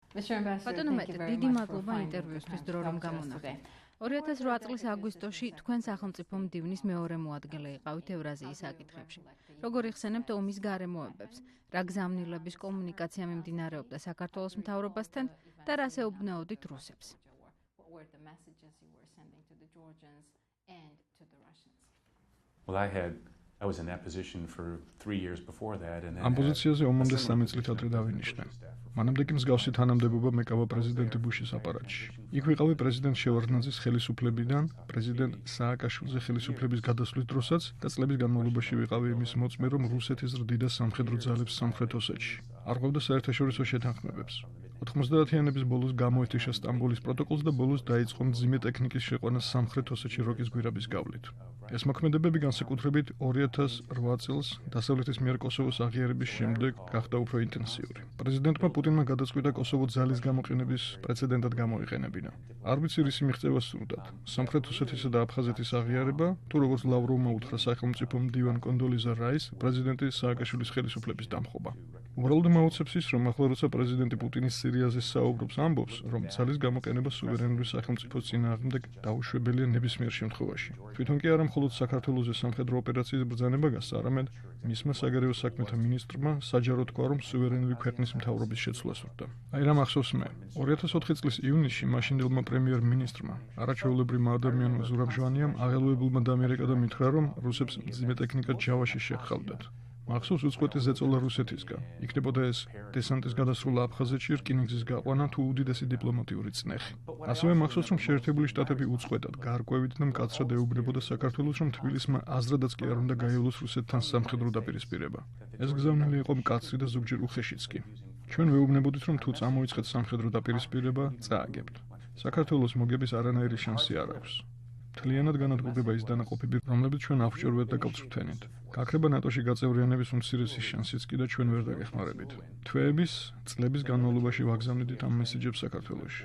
ბატონო მეტ, დიდი მადლობა ინტერვიუსთვის დრო რომ გამონახეთ. 2008 წლის აგვისტოში თქვენ სახელმწიფო მდივნის მეორე მოადგილე იყავით ევრაზიის საკითხებში. როგორ იხსენებთ ომის გარემოებებს, რა გზავნილების კომუნიკაცია მიმდინარეობდა საქართველოს მთავრობასთან და რას ეუბნაოდით რუსებს? I was in that position for 3 years before that and then ამ პოზიციაზე ომამდე 3 წლით ადრე დავინიშნე. მანამდე კი მსგავსი თანამდებობა მეკავა პრეზიდენტი ბუშის აპარატში. იქ ვიყავი პრეზიდენტ შევარდნაძის ხელისუფლებიდან, პრეზიდენტ სააკაშვილის ხელისუფლების გადასვლის დროსაც და წლების განმავლობაში ვიყავი იმის მოწმე, რომ რუსეთი ზრდიდა სამხედრო ძალებს სამხრეთ ოსეთში. არ ყვევდა საერთაშორისო შეთანხმებებს. 90-იანების ბოლოს გამოეთიშა სტამბოლის პროტოკოლს და ბოლოს დაიწყო მძიმე ტექნიკის შეყვანა სამხრეთ ოსეთში როკის გვირაბის გავლით. ეს მოქმედებები განსაკუთრებით 2008 წელს დასავლეთის მიერ კოსოვოს აღიარების შემდეგ გახდა უფრო ინტენსიური. პრეზიდენტმა პუტინმა გადაწყვიტა კოსოვო ძალის გამოყენების პრეცედენტად გამოიყენებინა. არ ვიცი რის მიღწევას სურდათ, სამხრეთ ოსეთისა და აფხაზეთის აღიარება, თუ როგორც ლავროვმა უთხრა სახელმწიფო მდივან კონდოლიზა რაის, პრეზიდენტი სააკაშვილის ხელისუფლების დამხობა. უბრალოდ მოუწევს ის, რომ ახლა როცა პრეზიდენტი პუტინის სირიაზე საუბრობს, ამბობს, რომ ძალის გამოყენება სუვერენული სახელმწიფოს წინააღმდეგ დაუშვებელია ნებისმიერ შემთხვევაში. თვითონ კი არა მხოლოდ საქართველოზე სამხედრო ოპერაციის ბრძანება გასცა, არამედ მისმა საგარეო საქმეთა მინისტრმა საჯარო თქვა, რომ სუვერენული ქვეყნის მთავრობის შეცვლა სურდა. აი რა მახსოვს მე. 2004 წლის ივნისში მაშინდელმა პრემიერ-მინისტრმა არაჩვეულებრივმა ადამიანმა ზურაბ ჟვანიამ აღელვებულმა დამერეკა და მითხრა, რომ რუსებს მძიმე ტექნიკა ჯავაში შეჰყავდათ. მახსოვს უწყვეტი ზეწოლა რუსეთისგან. იქნებოდა ეს დესანტის გადასროლა აფხაზეთში, რკინიგზის გაყვანა თუ უდიდესი დიპლომატიური წნეხი. ასევე მახსოვს, რომ შეერთებული შტატები უწყვეტად, გარკვევით და მკაცრად ეუბნებოდა საქართველოს, რომ თბილისმა აზრადაც კი არ უნდა გაივლოს რუსეთთან სამხედრო დაპირისპირება. ეს გზავნილი იყო მკაცრი და ზოგჯერ უხეშიც კი. ჩვენ ვეუბნებოდით, რომ თუ წამოიწყეთ სამხედრო დაპირისპირება, წააგებთ. საქართველოს მოგების არანაირი შანსი არ აქვს. მთლიანად განადგურდება ის დანაყოფები, რომლებიც ჩვენ ავჭერვეთ და გავწვრთენით. გაქრება ნატოში გაწევრიანების უმცირესი შანსიც კი და ჩვენ ვერ დაგეხმარებით. თვეების, წლების განმავლობაში ვაგზავნიდით ამ მესიჯებს საქართველოში.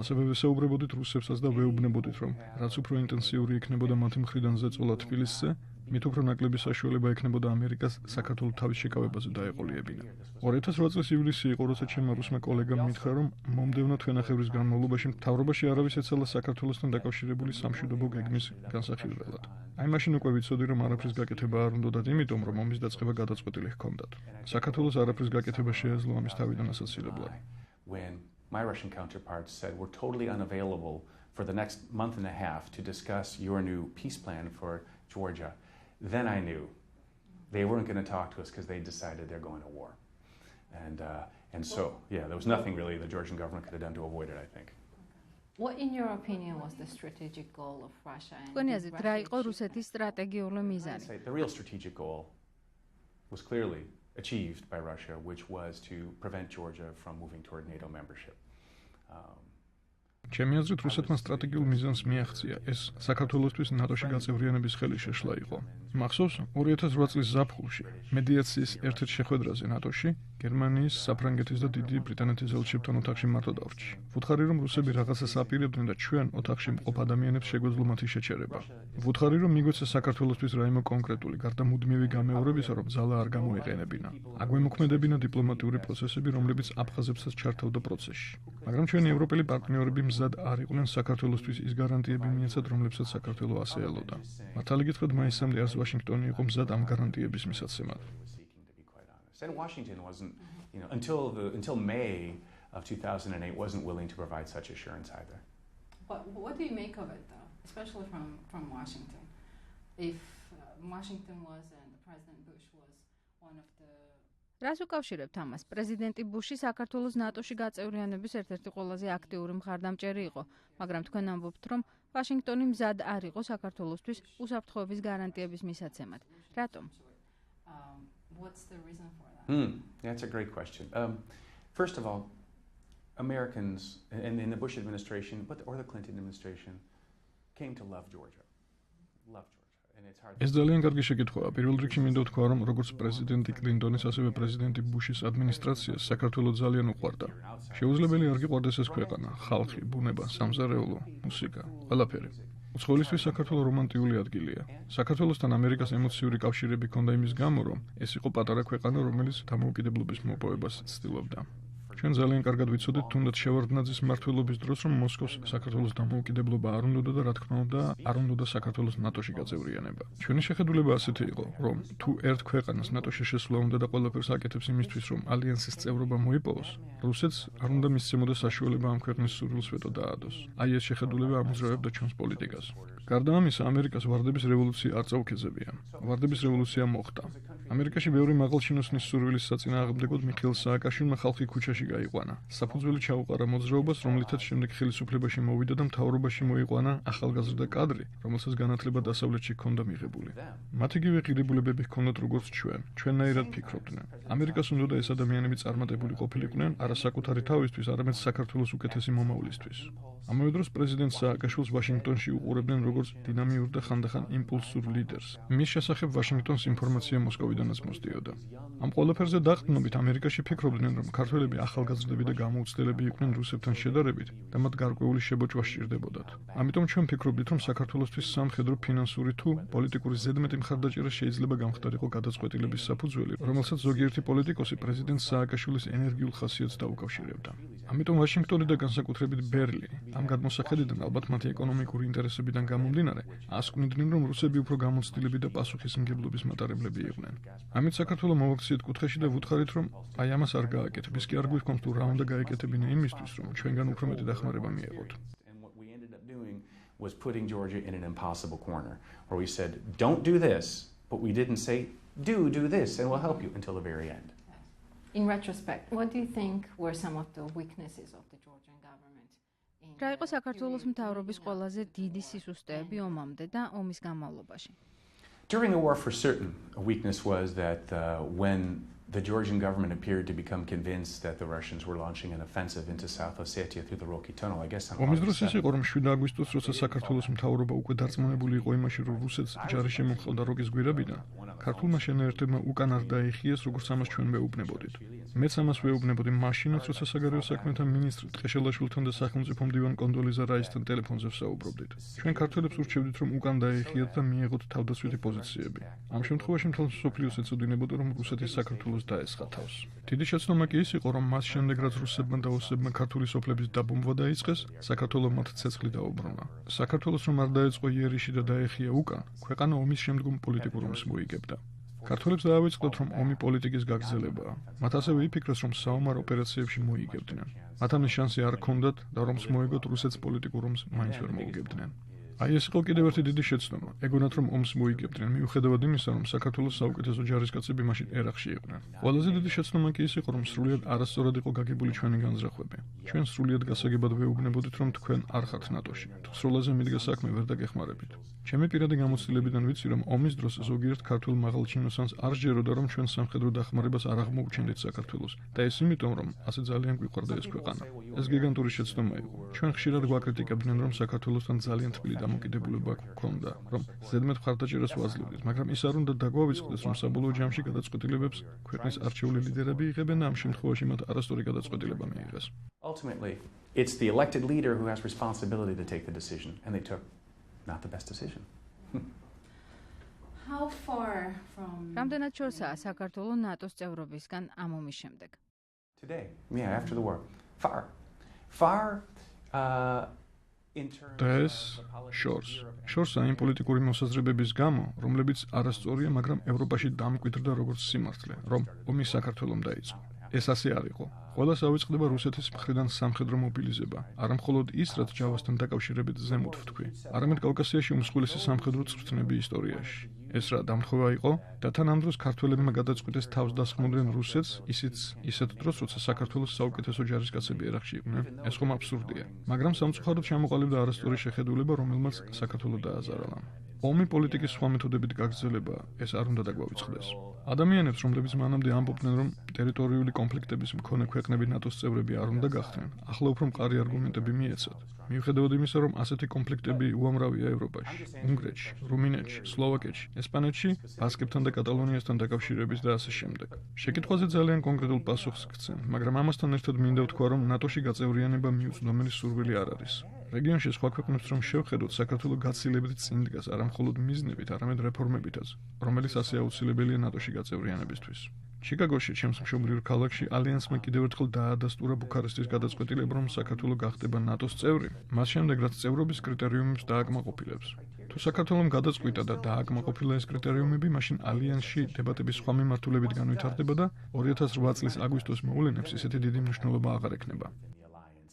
ასევე ვესაუბრებოდით რუსებსაც და ვეუბნებოდით, რომ რაც უფრო ინტენსიური იქნებოდა მათი მხრიდან ზეწოლა თბილისზე, მით უფრო ნაკლები საშუალება ექნებოდა ამერიკას საქართველოს თავის შეკავებაზე დაეყოლიებინა. 2008 წლის ივლისი იყო, როცა ჩემმა რუსმა კოლეგამ მითხრა, რომ მომდევნო თვენახევრის განმავლობაში მთავრობაში არავის ეცალა საქართველოსთან დაკავშირებული სამშვიდობო გეგმის განსახილველად. აი მაშინ უკვე ვიცოდი, რომ არაფრის გაკეთება არ უნდათ, იმიტომ რომ ომის დაწყება გადაწყვეტილი ჰქონდათ. საქართველოს არაფრის გაკეთება შეეძლო ამის თავიდან ასაცილებლად. My Russian counterparts said we're totally unavailable for the next month and a half to discuss your new peace plan for Georgia. Then I knew they weren't going to talk to us because they decided they're going to war. And so, yeah, there was nothing really the Georgian government could have done to avoid it, I think. What, in your opinion, was the strategic goal of Russia? თქვენი აზრით, რა იყო რუსეთის სტრატეგიული მიზანი? The real strategic goal was clearly achieved by Russia, which was to prevent Georgia from moving toward NATO membership. ჩემი აზრით, რუსეთმა სტრატეგიულ მიზანს მიაღწია ეს საქართველოსთვის ნატოში გაწევრიანების ხელი შეშლა იყო. მახსოვს 2008 წლის ზაფხულში მედიაციის ერთ-ერთ შეხვედრაზე ნატოში გერმანიის, საფრანგეთის და დიდი ბრიტანეთის ელჩებთან ოთახში მარტო დავრჩი. ვუთხარი, რომ რუსები რაღაცას აპირებდნენ და ჩვენ ოთახში მყოფ ადამიანებს შეგვეძლო მათი შეჩერება. ვუთხარი, რომ მიგვეცა საქართველოსთვის რაიმე კონკრეტული გარდა მუდმივი გამეორებისა, რომ ძალა არ გამოიყენებინა. აგვემოქმედებინა დიპლომატიური პროცესები, რომლებიც აფხაზებსაც ჩართავდა პროცესში. მაგრამ ჩვენი ევროპელი პარტნიორები მზად არ იყვნენ საქართველოსთვის ის გარანტიები მიეცათ, რომლებსაც საქართველო ასე ელოდა. მართალი გითხრათ, მაისამდე არც ვაშინგტონი იყო მზად ამ გარანტიების მისაცემად. And Washington wasn't, until May of 2008, wasn't willing to provide such assurance either. What do you make of it, though, especially from Washington? If Washington was and President Bush was one of the რას უკავშირებთ ამას? პრეზიდენტი ბუში საქართველოს ნატოში გაწევრიანების ერთ-ერთი ყველაზე აქტიური მხარდამჭერი იყო, მაგრამ თქვენ ამბობთ, რომ ვაშინგტონი მზად არ იყო საქართველოსთვის უსაფრთხოების გარანტიების მისაცემად. რატომ? What's the reason for that? That's a great question. First of all, Americans in the Bush administration, or the Clinton administration, came to love Georgia. ეს ძალიან კარგი შეკითხვაა. პირველ რიგში მინდა ვთქვა, რომ როგორც პრეზიდენტი კლინტონის, ასევე პრეზიდენტი ბუშის ადმინისტრაციას საქართველოს ძალიან უყვარდა. შეუძლებელი არ გიყვარდეს ეს ქვეყანა, ხალხი, ბუნება, სამზარეულო, მუსიკა, ყველაფერი. უცხოელისთვის საქართველო რომანტიული ადგილია. საქართველოსთან ამერიკას ემოციური კავშირები ჰქონდა იმის გამო, რომ ეს იყო პატარა ქვეყანა, რომელიც დამოუკიდებლობის მოპოვებას ცდილობდა. ჩვენ ძალიან კარგად ვიცოდით თუნდაც შევარდნაძის მმართველობის დროს, რომ მოსკოვს საქართველოს დამოუკიდებლობა არ უნდოდა და რა თქმა უნდა, არ უნდოდა საქართველოს ნატოში გაწევრიანება. ჩვენი შეხედულება ასეთი იყო, რომ თუ ერთ ქვეყანას ნატოში შესვლა უნდა და ყველაფერს აკეთებს იმისთვის, რომ ალიანსის წევრობა მოიპოვოს, რუსეთს არ უნდა მისცემოდა საშუალება ამ ქვეყნის სურვილს ვეტო დაადოს. აი ეს შეხედულება ამოძრავებდა ჩვენს პოლიტიკას. გარდა ამისა, ამერიკას ვარდების რევოლუცია არ წაუქეზებია. ვარდების რევოლუცია მოხდა. ამერიკაში ბევრი მაღალჩინოსნის სურვილის საწინააღმდეგოდ მიხეილ სააკაშვილმა ხალხი ქუჩაში გაიყვანა. საფუძველი ჩაუყარა მოძრაობას, რომლითაც შემდეგ ხელისუფლებაში მოვიდა და მთავრობაში მოიყვანა ახალგაზრდა კადრი, რომელსაც განათლება დასავლეთში ჰქონდა მიღებული. მათ იგივე ღირებულებები ჰქონდათ როგორც ჩვენნაირად ფიქრობდნენ. ამერიკას უნდოდა ეს ადამიანები წარმატებული ყოფილიყვნენ არა საკუთარი თავისთვის, არამედ საქართველოს უკეთესი მომავლისთვის. ამავე დროს პრეზიდენტ სააკაშვილს ვაშინგტონში უყურებდნენ როგორც დინამიურ და ხანდახან იმპულსურ ლიდერს. მის შესახებ ვაშინგტონს ინფორმაცია მოსკოვიდანაც მოსდიოდა. ამ ყველაფერზე დაყრდნობით ამერიკაში ფიქრობდნენ, რომ ქართველები ახალგაზრდები და გამოუცდელები იყვნენ რუსებთან შედარებით და მათ გარკვეული შებოჭვა სჭირდებოდათ. ამიტომ ჩვენ ფიქრობდით, რომ საქართველოსთვის სამხედრო, ფინანსური თუ პოლიტიკური ზედმეტი მხარდაჭერა შეიძლება გამხდარიყო გადაწყვეტილების საფუძველი, რომელსაც ზოგიერთი პოლიტიკოსი პრეზიდენტ სააკაშვილის ენერგიულ ხასიათს დაუკავშირებდა. ამიტომ ვაშინგტონი და განსაკუთრებით ბერლინი ამ გადმოსახედიდან ალბათ მათი ეკონომიკური ინტერესებიდან გამომდინარე, ასკვნიდნენ, რომ რუსები უფრო გამოცდილები და პასუხისმგებლობის მატარებლები იყვნენ. ამით საქართველო მოვაქციეთ კუთხეში და ვუთხარით, რომ აი ამას არ გააკეთებ. ის კი არ გვიქვამთ თუ რა უნდა გაეკეთებინა იმისთვის, რომ ჩვენგან უფრო მეტი დახმარება მიეღოთ. Was putting Georgia in an impossible corner where we said, don't do this, but we didn't say, do this, and we'll help you until the very end. In retrospect, what do you think were some of the weaknesses of the Georgian government? რა იყო საქართველოს მთავრობის ყველაზე დიდი სისუსტეები ომამდე და ომის განმავლობაში? During the war, for certain, a weakness was that when the Georgian government appeared to become convinced that the Russians were launching an offensive into South Ossetia through the Rocky Tunnel, I guess some ომის დროს ის იყო, რომ 7 აგვისტოს, როცა საქართველოს მთავრობა უკვე დარწმუნებული იყო იმაში, რომ რუსეთს ჯარი შემოჰყავდა როკის გვირაბიდან, ქართულმა შენაერთებმა უკან არ დაიხიეს, როგორც ამას ჩვენ ვეუბნებოდით. მეც ამას ვეუბნებოდი მაშინაც, როცა საგარეო საქმეთა მინისტრი ტყეშელაშვილთან და სახელმწიფო მდივან კონდოლიზა რაისთან ტელეფონზე ვსაუბრობდით. ჩვენ ქართველებს ურჩევდით, რომ უკან დაიხიათ და მიეღოთ თავდაცვითი პოზიციები. ამ შემთხვევაში მთელ მსოფლიოს ეწოდინებოდა, რომ რუსეთის საქართველოს დაესხა თავს. დიდი შეცდომა კი ის იყო, რომ მას შემდეგ, რაც რუსებმა და ოსებმა ქართული სოფლების დაბომბვა დაიწყეს, საქართველო მათ ცეცხლი დაუბრუნა. საქართველოს რომ არ დაეწყო იერიში და დაეხია უკან, ქვეყანა ომის შემდგომ პოლიტიკურ ომს მოიგებდა. ქართველებს დაავიწყდათ, რომ ომი პოლიტიკის გაგრძელებაა. მათ ასევე იფიქრეს, რომ საომარ ოპერაციებში მოიგებდნენ. მათ ამის შანსი არ ჰქონდათ და რომს მოეგოთ რუსეთს პოლიტიკურ ომს მაინც ვერ მოუგებდნენ. აი ეს იყო კიდევ ერთი დიდი შეცდომა. ეგონათ რომ ომს მოიგებდნენ, მიუხედავად იმისა, რომ საქართველოს საუკეთესო ჯარისკაცები მაშინ ერაყში იყვნენ. ყველაზე დიდი შეცდომა კი ის იყო, რომ სრულიად არასწორად იყო გაგებული ჩვენი განზრახვები. ჩვენ სრულიად გასაგებად ვეუბნებოდით, რომ თქვენ არ ხართ ნატოში. თუ სროლაზე მიდგა საქმე, ვერ დაგეხმარებით. ჩემი პირადი გამოცდილებიდან ვიცი, რომ ომის დროს ზოგიერთ ქართულ მაღალჩინოსანს არ სჯეროდა, რომ ჩვენ სამხედრო დახმარებას არ აღმოუჩენდით საქართველოს. და ეს იმიტომ, რომ ასე ძალიან გვიყვარდა ეს ქვეყანა. ეს გიგანტური შეცდომა იყო. ჩვენ ხშირად გვაკრიტიკებდნენ, რომ საქართველოსთან ძალიან თბილი დამოკიდებულება გვქონდა, რომ ზედმეტ მხარდაჭერას ვაძლევდით, მაგრამ ის არ უნდა დაგვავიწყდეს, რომ საბოლოო ჯამში გადაწყვეტილებებს ქვეყნის არჩეული ლიდერები იღებენ და ამ შემთხვევაში მათ არასწორი გადაწყვეტილება მიიღეს. Ultimately, it's the elected leader who has responsibility to take the decision, and they took not the best decision. How far from რამდენად შორსაა საქართველო ნატოს წევრობისგან ამ ომის შემდეგ? Today, yeah, after the war. Far და ეს შორსა იმ პოლიტიკური მოსაზრებების გამო, რომლებიც არასწორია, მაგრამ ევროპაში დამკვიდრდა როგორც სიმართლე, რომ ომი საქართველომ დაიწყო. ეს ასე არ იყო. ყველას ავიწყდება რუსეთის მხრიდან სამხედრო მობილიზება, არა მხოლოდ ის, რაც ჯავასთან დაკავშირებით ზემოთ ვთქვი, არამედ კავკასიაში უმსხვილესი სამხედრო წვრთნები ისტორიაში. ეს რა დამთხოვა იყო და თან ამ დროს ქართველებმა გადაწყვიტეს თავს დასხმოდნენ რუსეთს, ისიც ისეთ დროს, როცა საქართველოს საუკეთესო ჯარისკაცები ერაყში იყვნენ. ეს ხომ აბსურდია. მაგრამ სამწუხაროდ ჩამოყალიბდა არასწორი შეხედულება, რომელმაც საქართველო დააზარალა. ომი პოლიტიკის სხვა მეთოდებით გაგრძელება ეს არ უნდა დაგვავიწყდეს. ადამიანებს, რომლებიც მანამდე ამბობდნენ, რომ ტერიტორიული კონფლიქტების მქონე ქვეყნები ნატოს წევრები არ უნდა გახდნენ, ახლა უფრო მყარი არგუმენტები მიეცათ. მიუხედავად იმისა, რომ ასეთი კონფლიქტები უამრავია ევროპაში, უნგრეთში, რუმინეთში, სლოვაკეთში, ესპანეთში, ბასკებთან და კატალონიასთან დაკავშირების და ასე შემდეგ. შეკითხვაზე ძალიან კონკრეტულ პასუხს გცემ, მაგრამ ამასთან ერთად მინდა ვთქვა, რომ ნატოში გაწევრიანება მიუწვდომელი სურვილი არ არის. რეგიონში სხვა ქვეყნებს რომ შევხედოთ, საქართველო გაცილებით წინ დგას არა მხოლოდ მიზნებით, არამედ რეფორმებითაც, რომელიც ასე აუცილებელია ნატოში გაწევრიანებისთვის. ჩიკაგოში, ჩემს მშობლიურ ქალაქში, ალიანსმა კიდევ ერთხელ დაადასტურა ბუქარესტის გადაწყვეტილება, რომ საქართველო გახდება ნატოს წევრი, მას შემდეგ, რაც წევრობის კრიტერიუმებს დააკმაყოფილებს. თუ საქართველომ გადაწყვიტა და დააკმაყოფილა ეს კრიტერიუმები, მაშინ ალიანსში დებატები სხვა მიმართულებით განვითარდება და 2008 წლის აგვისტოს მოვლენებს ისეთი დიდი მნიშვნელობა აღარ ექნება.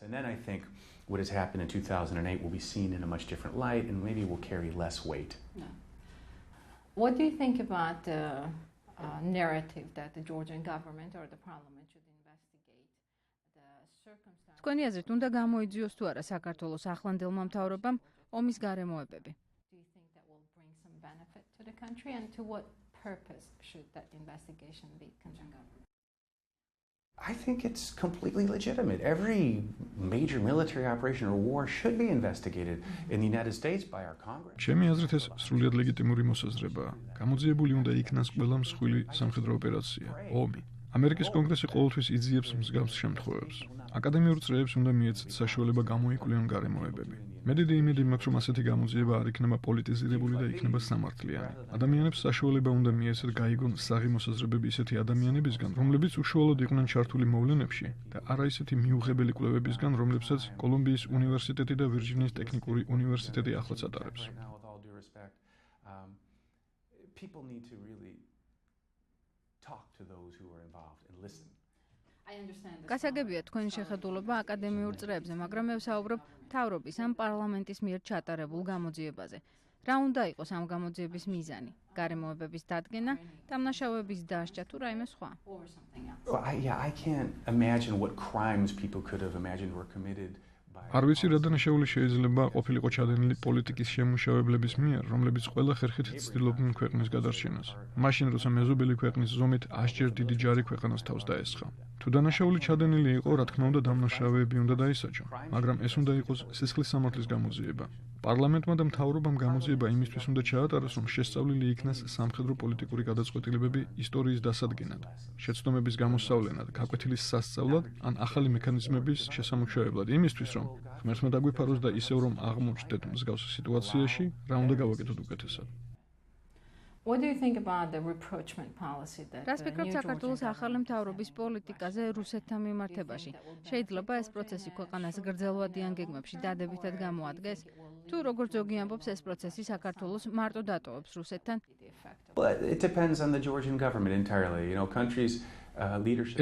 And then I think what has happened in 2008 will be seen in a much different light and maybe will carry less weight. No. What do you think about the narrative that the Georgian government or the parliament should investigate the circumstances? თქვენი აზრით, უნდა გამოიძიოს თუ არა საქართველოს ახლანდელმა მთავრობამ ომის გარემოებები? Do you think that will bring some benefit to the country, and to what purpose should that investigation be conducted? I think it's completely legitimate. Every major military operation or war should be investigated in the United States by our Congress. ჩემი აზრით ეს სრულიად ლეგიტიმური მოსაზრებაა. გამოძიებული უნდა იქნას ყველა მსხვილი სამხედრო ოპერაცია, ომი. ამერიკის კონგრესი ყოველთვის იძიებს მსგავს შემთხვევებს. აკადემიურ წრეებს უნდა მიეცეთ საშუალება გამოიკვლიონ გარემოებები. მე დიდი იმედი მაქვს, რომ ასეთი გამოძიება არ იქნება პოლიტიზირებული და იქნება სამართლიანი. ადამიანებს საშუალება უნდა მიეცეთ გაიგონ საღი მოსაზრებები ისეთი ადამიანებისგან, რომლებიც უშუალოდ იყვნენ ჩართული მოვლენებში და არა ისეთი მიუღებელი კვლევებისგან, რომლებსაც კოლუმბიის უნივერსიტეტი და ვირჯინიის ტექნიკური უნივერსიტეტი ახლაც ატარებს. People need to really talk to those who are involved and listen. გასაგებია თქვენი შეხედულება აკადემიურ წრეებზე, მაგრამ მე ვსაუბრობ მთავრობის ან პარლამენტის მიერ ჩატარებულ გამოძიებაზე. რა უნდა იყოს ამ გამოძიების მიზანი? გარემოებების დადგენა, დამნაშავეების დასჯა თუ რაიმე სხვა? I can't imagine what crimes people could have imagined were committed. არ ვიცი რა დანაშაული შეიძლება ყოფილიყო ჩადენილი პოლიტიკის შემმუშავებლების მიერ, რომლებიც ყველა ხერხით ცდილობდნენ ქვეყნის გადარჩენას. მაშინ, როცა მეზობელი ქვეყნის ზომით 100-ჯერ დიდი ჯარი ქვეყანას თავს დაესხა. თუ დანაშაული ჩადენილი იყო, რა თქმა უნდა, დამნაშავეები უნდა დაისაჯონ, მაგრამ ეს უნდა იყოს სისხლის სამართლის გამოძიება. პარლამენტმა და მთავრობამ გამოძიება იმისთვის უნდა ჩაატაროს, რომ შესწავლილი იქნას სამხედრო პოლიტიკური გადაწყვეტილებები ისტორიის დასადგენად, შეცდომების გამოსავლენად, გაკვეთილის სასწავლად ან ახალი მექანიზმების შესამუშავებლად, იმისთვის, რომ ღმერთმა დაგვიფაროს და ისევ რომ აღმოჩნდეთ მსგავს სიტუაციაში, რა უნდა გავაკეთოთ უკეთესად. What do you think about the rapprochement policy that რას ფიქრობთ საქართველოს ახალი მთავრობის პოლიტიკაზე რუსეთთან მიმართებაში? შეიძლება ეს პროცესი ქვეყანას გრძელვადიან გეგმებში დადებითად გამოადგეს? თუ როგორც ზოგი ამბობს, ეს პროცესი საქართველოს მარტო დატოვებს რუსეთთან? Well, it depends on the Georgian government entirely. You know, countries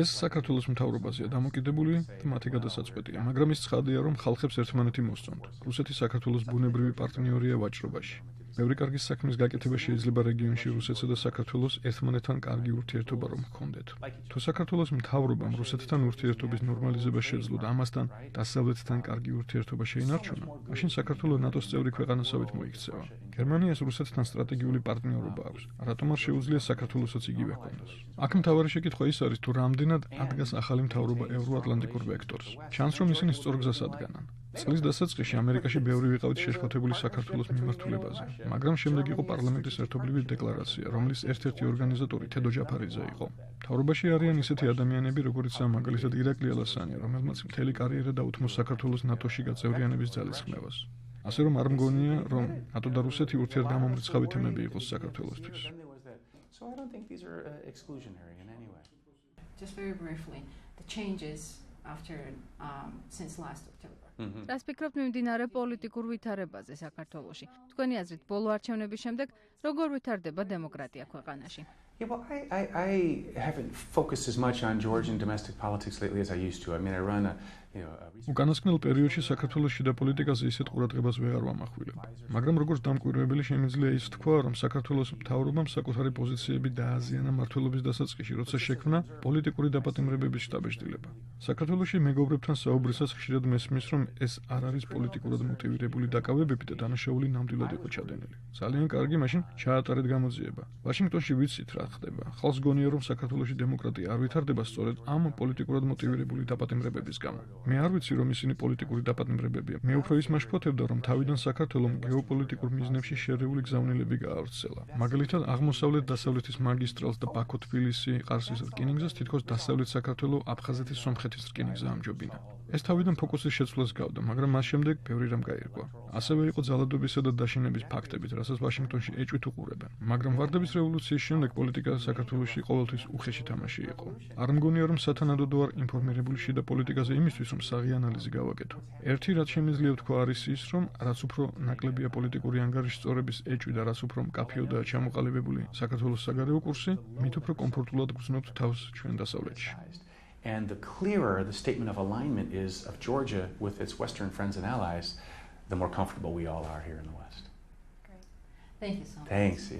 ეს საქართველოს მთავრობაზეა დამოკიდებული და მათი გადასაწყვეტია, მაგრამ ის ცხადია, რომ ხალხებს ერთმანეთი მოსწონთ. რუსეთი საქართველოს ბუნებრივი პარტნიორია ვაჭრობაში. ბევრი კარგი საქმის გაკეთება შეიძლება რეგიონში რუსეთსა და საქართველოს ერთმანეთთან კარგი ურთიერთობა რომ ჰქონდეთ. თუ საქართველოს მთავრობამ რუსეთთან ურთიერთობის ნორმალიზება შეძლო და ამასთან დასავლეთთან კარგი ურთიერთობა შეინარჩუნა, მაშინ საქართველოს ნატოს წევრი ქვეყანასავით მოიქცევა. გერმანიას რუსეთთან სტრატეგიული პარტნიორობა აქვს, რატომ არ შეუძლია საქართველოსაც იგივე ჰქონდეს? აქ მთავარი შეკითხვა ის არის, თუ რამდენად ადგას ახალი მთავრობა ევროატლანტიკურ ვექტორს. ჩანს, რომ ისინი სწორ გზას ადგანან. წლის დასაწყისში ამერიკაში ბევრი ვიყავით შეშფოთებული საქართველოს მიმართულებაზე, მაგრამ შემდეგ იყო პარლამენტის ერთობლივი დეკლარაცია, რომლის ერთ-ერთი ორგანიზატორი თედო ჯაფარიძე იყო. მთავრობაში არიან ისეთი ადამიანები, როგორიცაა მაგალითად ირაკლი ალასანი, რომელმაც მთელი კარიერა დაუთმო საქართველოს ნატოში გაწევრიანების ძალისხმევას. ასე რომ არ მგონია, რომ ნატო და რუსეთი ურთიერთგამომრიცხავი თემები იყოს საქართველოსთვის. So I don't think these are exclusionary in any way. Just very briefly, the changes after since last October. რას ფიქრობთ მიმდინარე პოლიტიკურ ვითარებაზე საქართველოში? თქვენი აზრით, ბოლო არჩევნების შემდეგ როგორ ვითარდება დემოკრატია ქვეყანაში? Yeah, well, I haven't focused as much on Georgian domestic politics lately as I used to. I mean, I run a უკანასკნელ პერიოდში საქართველოს შიდა პოლიტიკაზე ისეთ ყურადღებას ვეღარ ვამახვილებ. მაგრამ როგორც დამკვირვებელი შემიძლია ის თქვა, რომ საქართველოს მთავრობამ საკუთარი პოზიციები დააზიანა მმართველობის დასაწყისში, როცა შექმნა პოლიტიკური დაპატიმრებების შტაბ-ბეჭდილება. საქართველოში მეგობრებთან საუბრისას ხშირად მესმის, რომ ეს არ არის პოლიტიკურად მოტივირებული დაკავებები და დანაშაული ნამდვილად იყო ჩადენილი. ძალიან კარგი, მაშინ ჩაატარეთ გამოძიება. ვაშინგტონში ვიცით რა ხდება. ხალხს გონია, რომ საქართველოში დემოკრატია არ ვითარდება სწორედ ამ პოლიტიკურად მოტივირებული დაპატიმრებების გამო. მე არ ვიცი, რომ ისინი პოლიტიკური დაპატიმრებებია. მე უფრო ის მაშფოთებდა, რომ თავიდან საქართველოს გეოპოლიტიკურ მიზნებში შერეული გზავნილები გაავრცელა. მაგალითად, აღმოსავლეთ-დასავლეთის მაგისტრალს და ბაქო-თბილისი-ყარსის რკინიგზას თითქოს დასავლეთ საქართველოს აფხაზეთის სომხეთის რკინიგზა ამჯობინა. ეს თავიდან ფოკუსის შეცვლას გავდა, მაგრამ მას შემდეგ ბევრი რამ გაირკვა. ასევე იყო ძალადობისა და დაშინების ფაქტებით, რასაც ვაშინგტონში ეჭვით უყურებენ. მაგრამ ვარდების რევოლუციის შემდეგ პოლიტიკა საქართველოში ყოველთვის უხეში თამაში იყო. არ მგონია, რომ სათანადოდ ვარ ინფორმირებული შიდა პოლიტიკაზე იმისთვის, რომ საღი ანალიზი გავაკეთო. ერთი რაც შემიძლია ვთქვა არის ის, რომ რაც უფრო ნაკლებია პოლიტიკური ანგარიშწორების ეჭვი და რაც უფრო მკაფიოდაა ჩამოყალიბებული საქართველოს საგარეო კურსი, მით უფრო კომფორტულად გრძნობთ თავს ჩვენ დასავლეთში. And the clearer the statement of alignment is of Georgia with its Western friends and allies, the more comfortable we all are here in the West. Great. Thank you so much. Thanks. Yeah.